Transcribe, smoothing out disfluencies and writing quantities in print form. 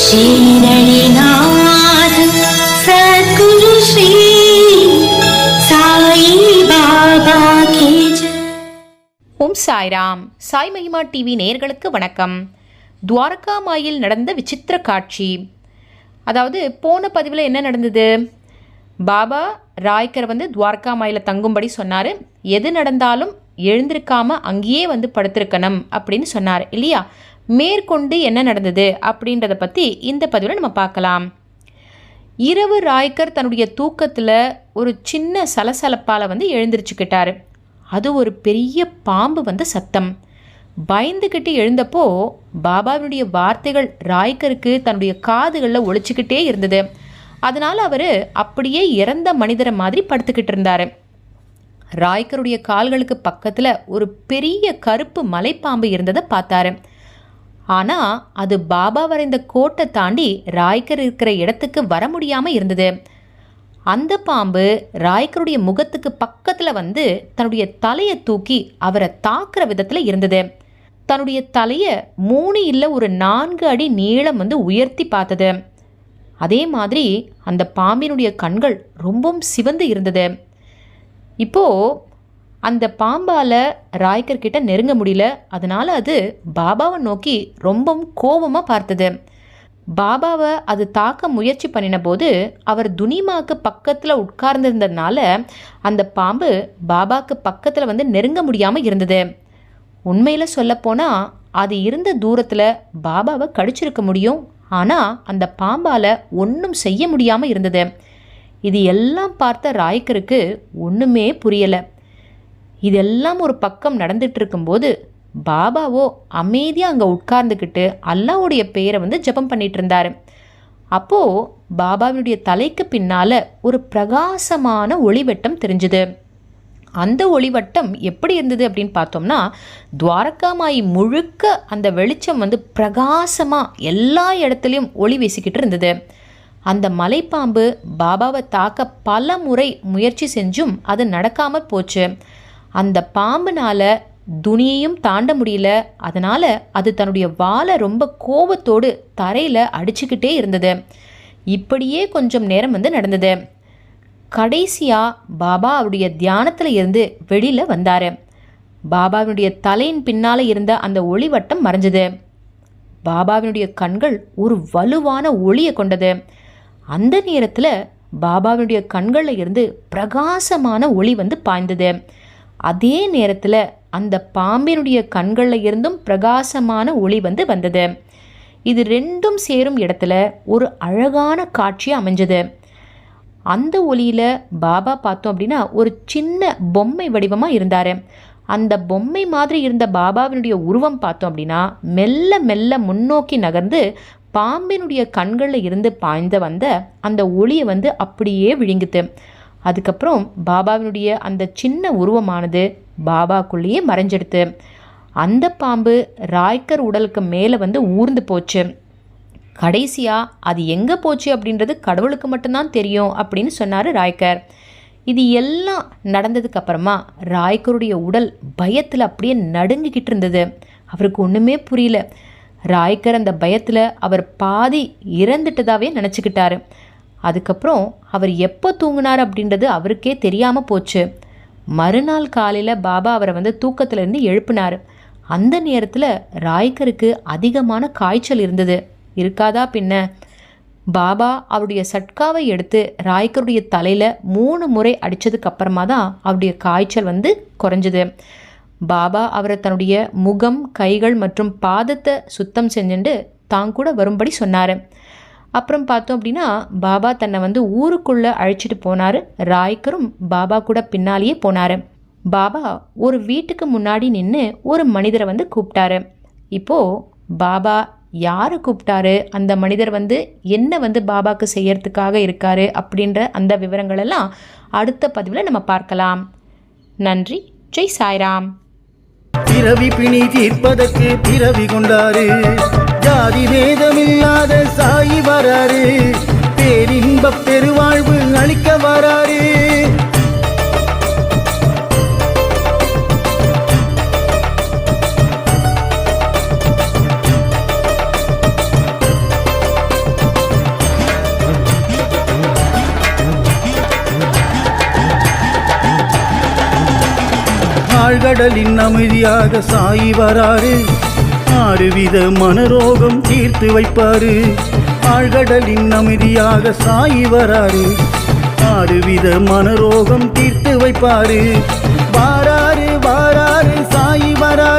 श्रीनलिनाथ सद्गुरु श्री साई बाबा की जय। ஓம் சாய்ராம். சாய் மகிமா டிவி நேயர்களுக்கு வணக்கம். துவாரகா மாயில் நடந்த விசித்திர காட்சி. அதாவது போன பதிவில் என்ன நடந்தது? பாபா ராய்க்கர் துவாரகா மாயில் தங்கும்படி சொன்னார். எது நடந்தாலும் எழுந்திருக்காமல் அங்கேயே படுத்திருக்கணும் அப்படின்னு சொன்னார் இல்லையா? மேற்கொண்டு என்ன நடந்தது அப்படின்றத பற்றி இந்த பதிவில் நம்ம பார்க்கலாம். இரவு ராய்க்கர் தன்னுடைய தூக்கத்தில் ஒரு சின்ன சலசலப்பால் எழுந்திரிச்சுக்கிட்டார். அது ஒரு பெரிய பாம்பு சத்தம். பயந்துக்கிட்டு எழுந்தப்போ பாபாவுடைய வார்த்தைகள் ராய்க்கருக்கு தன்னுடைய காதுகளில் ஒழிச்சிக்கிட்டே இருந்தது. அதனால் அவர் அப்படியே இறந்த மனிதரை மாதிரி படுத்துக்கிட்டு இருந்தார். ராய்க்கருடைய கால்களுக்கு பக்கத்தில் ஒரு பெரிய கருப்பு மலைப்பாம்பு இருந்ததை பார்த்தாரு. ஆனால் அது பாபா வரைந்த கோட்டை தாண்டி ராய்க்கர் இருக்கிற இடத்துக்கு வர முடியாமல் இருந்தது. அந்த பாம்பு ராய்க்கருடைய முகத்துக்கு பக்கத்தில் தன்னுடைய தலையை தூக்கி அவரை தாக்குற விதத்தில் இருந்தது. தன்னுடைய தலையை 3 இல்லை ஒரு 4 அடி நீளம் உயர்த்தி பார்த்தது. அதே மாதிரி அந்த பாம்பினுடைய கண்கள் ரொம்பவும் சிவந்து இருந்தது. இப்போது அந்த பாம்பால் ராய்க்கர் கிட்ட நெருங்க முடியல. அதனால் அது பாபாவை நோக்கி ரொம்பவும் கோபமாக பார்த்தது. பாபாவை அது தாக்க முயற்சி பண்ணின போது அவர் துனிமாவுக்கு பக்கத்தில் உட்கார்ந்துருந்ததுனால அந்த பாம்பு பாபாவுக்கு பக்கத்தில் நெருங்க முடியாமல் இருந்தது. உண்மையில் சொல்லப்போனால் அது இருந்த தூரத்தில் பாபாவை கடிச்சிருக்க முடியும். ஆனால் அந்த பாம்பால் ஒன்றும் செய்ய முடியாமல் இருந்தது. இது எல்லாம் பார்த்த ராய்க்கருக்கு ஒன்றுமே புரியலை. இதெல்லாம் ஒரு பக்கம் நடந்துட்டு இருக்கும்போது பாபாவோ அமைதியாக அங்கே உட்கார்ந்துக்கிட்டு அல்லாவுடைய பெயரை ஜெபம் பண்ணிட்டு இருந்தார். அப்போது பாபாவினுடைய தலைக்கு பின்னால் ஒரு பிரகாசமான ஒளிவட்டம் தெரிஞ்சுது. அந்த ஒளிவட்டம் எப்படி இருந்தது அப்படின்னு பார்த்தோம்னா, துவாரகா மாய் முழுக்க அந்த வெளிச்சம் பிரகாசமாக எல்லா இடத்துலையும் ஒளி வீசிக்கிட்டு இருந்தது. அந்த மலைப்பாம்பு பாபாவை தாக்க பல முறை முயற்சி செஞ்சும் அது நடக்காமல் போச்சு. அந்த பாம்புனால் துணியையும் தாண்ட முடியல. அதனால் அது தன்னுடைய வாலை ரொம்ப கோபத்தோடு தரையில் அடிச்சுக்கிட்டே இருந்தது. இப்படியே கொஞ்சம் நேரம் நடந்தது. கடைசியாக பாபா அவருடைய தியானத்தில் இருந்து வெளியில் வந்தார். பாபாவினுடைய தலையின் பின்னால் இருந்த அந்த ஒளிவட்டம் மறைஞ்சது. பாபாவினுடைய கண்கள் ஒரு வலுவான ஒளியை கொண்டது. அந்த நேரத்தில் பாபாவினுடைய கண்களில் இருந்து பிரகாசமான ஒளி பாய்ந்தது. அதே நேரத்தில் அந்த பாம்பினுடைய கண்களில் இருந்தும் பிரகாசமான ஒளி வந்தது. இது ரெண்டும் சேரும் இடத்துல ஒரு அழகான காட்சி அமைஞ்சது. அந்த ஒளியில் பாபா பார்த்தோம் அப்படின்னா ஒரு சின்ன பொம்மை வடிவமாக இருந்தார். அந்த பொம்மை மாதிரி இருந்த பாபாவினுடைய உருவம் பார்த்தோம் அப்படின்னா மெல்ல மெல்ல முன்னோக்கி நகர்ந்து பாம்பினுடைய கண்களில் இருந்து பாய்ந்த அந்த ஒளியை அப்படியே விழுங்குது. அதுக்கப்புறம் பாபாவினுடைய அந்த சின்ன உருவமானது பாபாக்குள்ளேயே மறைஞ்சிடுது. அந்த பாம்பு ராய்க்கர் உடலுக்கு மேலே ஊர்ந்து போச்சு. கடைசியாக அது எங்கே போச்சு அப்படின்றது கடவுளுக்கு மட்டும்தான் தெரியும் அப்படின்னு சொன்னார் ராய்க்கர். இது எல்லாம் நடந்ததுக்கப்புறமா ராய்க்கருடைய உடல் பயத்தில் அப்படியே நடுங்கிக்கிட்டு இருந்தது. அவருக்கு ஒன்றுமே புரியல. ராய்க்கர் அந்த பயத்தில் அவர் பாதி இறந்துட்டதாகவே நினச்சிக்கிட்டாரு. அதுக்கப்புறம் அவர் எப்போ தூங்கினார் அப்படின்றது அவருக்கே தெரியாமல் போச்சு. மறுநாள் காலையில் பாபா அவரை தூக்கத்திலேருந்து எழுப்பினார். அந்த நேரத்தில் ராய்க்கருக்கு அதிகமான காய்ச்சல் இருந்தது. இருக்காதா பின்ன? பாபா அவருடைய சட்காவை எடுத்து ராய்க்கருடைய தலையில் 3 முறை அடித்ததுக்கு அப்புறமா தான் அவருடைய காய்ச்சல் குறைஞ்சது. பாபா அவரை தன்னுடைய முகம், கைகள் மற்றும் பாதத்தை சுத்தம் செஞ்சுட்டு தான் கூட வரும்படி சொன்னார். அப்புறம் பார்த்தோம் அப்படின்னா பாபா தன்னை ஊருக்குள்ளே அழைச்சிட்டு போனார். ராய்க்கரும் பாபா கூட பின்னாலேயே போனார். பாபா ஒரு வீட்டுக்கு முன்னாடி நின்று ஒரு மனிதரை கூப்பிட்டாரு. இப்போது பாபா யாரை கூப்பிட்டாரு, அந்த மனிதர் என்ன பாபாவுக்கு செய்யறதுக்காக இருக்காரு அப்படின்ற அந்த விவரங்களெல்லாம் அடுத்த பதிவில் நம்ம பார்க்கலாம். நன்றி. ஜெய் சாய்ராம். பிறவி பிணி தீர்ப்பதற்கு பிறவி கொண்டாரு. ஜாதி வேதமில்லாத சாயி வராரு. பேரின்ப பெருவாழ்வு அளிக்க வராரு. ஆழ்கடலின் அமைதியாக சாயி வராரு 6 வித மனரோகம் தீர்த்து வைப்பாரு ஆழ்கடலின் அமைதியாக சாயி வராரு 6 வித மனரோகம் தீர்த்து வைப்பாரு வாராரு வாராரு சாயி வராரு